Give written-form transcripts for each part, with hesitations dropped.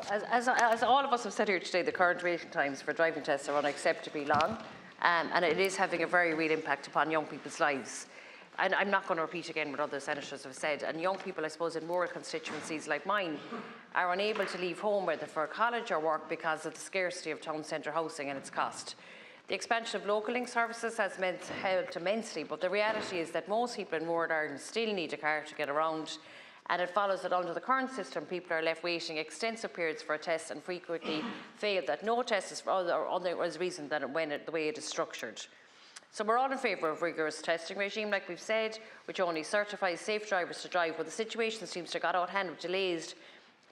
As all of us have said here today, the current waiting times for driving tests are unacceptably long, and it is having a very real impact upon young people's lives. And I'm not going to repeat again what other senators have said. And young people, I suppose, in rural constituencies like mine are unable to leave home, whether for college or work, because of the scarcity of town centre housing and its cost. The expansion of local link services has helped immensely, but the reality is that most people in rural Ireland still need a car to get around, and it follows that under the current system, people are left waiting extensive periods for a test and frequently fail that no test is for other reason than the way it is structured. So we're all in favour of rigorous testing regime, like we've said, which only certifies safe drivers to drive, but the situation seems to have got out of hand with delayed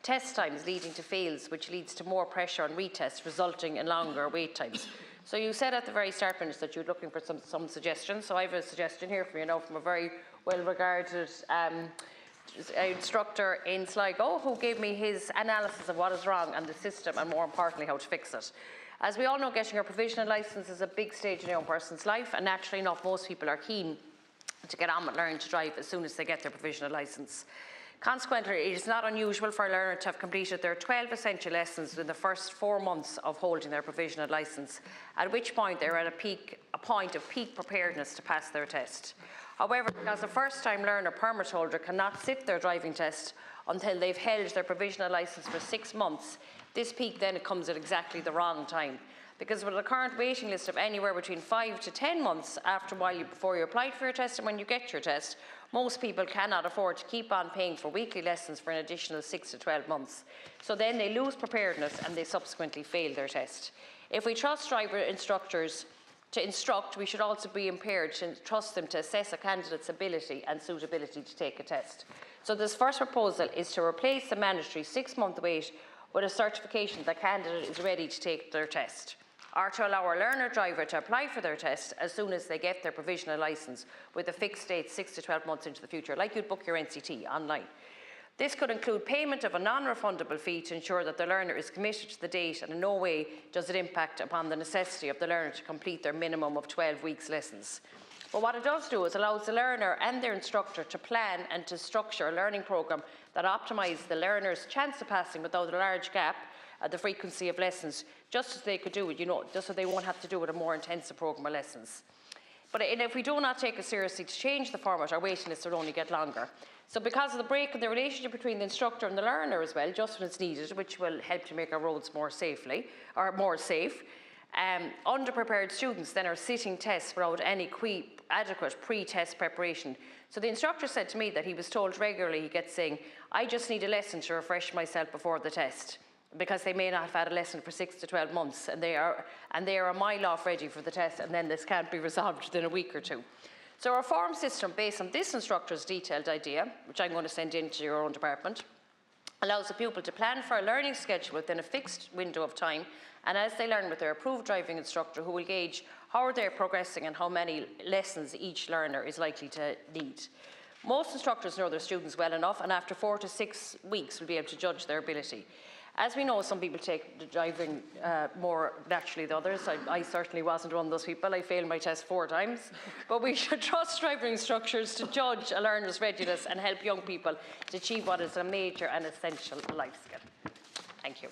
test times leading to fails, which leads to more pressure on retests, resulting in longer wait times. So you said at the very start, Minister, that you're looking for some suggestions. So I have a suggestion here from you now from a very well-regarded instructor in Sligo, who gave me his analysis of what is wrong and the system, and more importantly, how to fix it. As we all know, getting your provisional licence is a big stage in a young person's life, and naturally enough, most people are keen to get on with learning to drive as soon as they get their provisional licence. Consequently, it is not unusual for a learner to have completed their 12 essential lessons within the first 4 months of holding their provisional licence, at which point they're at a point of peak preparedness to pass their test. However, because a first-time learner permit holder cannot sit their driving test until they've held their provisional licence for 6 months, this peak then comes at exactly the wrong time. Because with a current waiting list of anywhere between 5 to 10 months before you applied for your test and when you get your test, most people cannot afford to keep on paying for weekly lessons for an additional 6 to 12 months. So then they lose preparedness and they subsequently fail their test. If we trust driver instructors to instruct, we should also be empowered to trust them to assess a candidate's ability and suitability to take a test. So this first proposal is to replace the mandatory 6-month wait with a certification that the candidate is ready to take their test, or to allow a learner driver to apply for their test as soon as they get their provisional licence with a fixed date 6 to 12 months into the future, like you'd book your NCT online. This could include payment of a non-refundable fee to ensure that the learner is committed to the date, and in no way does it impact upon the necessity of the learner to complete their minimum of 12 weeks lessons. But what it does do is allows the learner and their instructor to plan and to structure a learning programme that optimises the learner's chance of passing without a large gap at the frequency of lessons, just as they could do it, just so they won't have to do it a more intensive programme of lessons. But if we do not take it seriously to change the format, our waiting lists will only get longer. So because of the break in the relationship between the instructor and the learner as well, just when it's needed, which will help to make our roads more safe, underprepared students then are sitting tests without any adequate pre-test preparation. So the instructor said to me that he was told regularly, he gets saying, I just need a lesson to refresh myself before the test, because they may not have had a lesson for 6 to 12 months, and they are a mile off ready for the test, and then this can't be resolved within a week or two. So a reform system based on this instructor's detailed idea, which I'm going to send into your own department, allows the pupil to plan for a learning schedule within a fixed window of time, and as they learn with their approved driving instructor, who will gauge how they're progressing and how many lessons each learner is likely to need. Most instructors know their students well enough, and after 4 to 6 weeks will be able to judge their ability. As we know, some people take the driving more naturally than others. I certainly wasn't one of those people. I failed my test 4 times. But we should trust driving instructors to judge a learner's readiness and help young people to achieve what is a major and essential life skill. Thank you.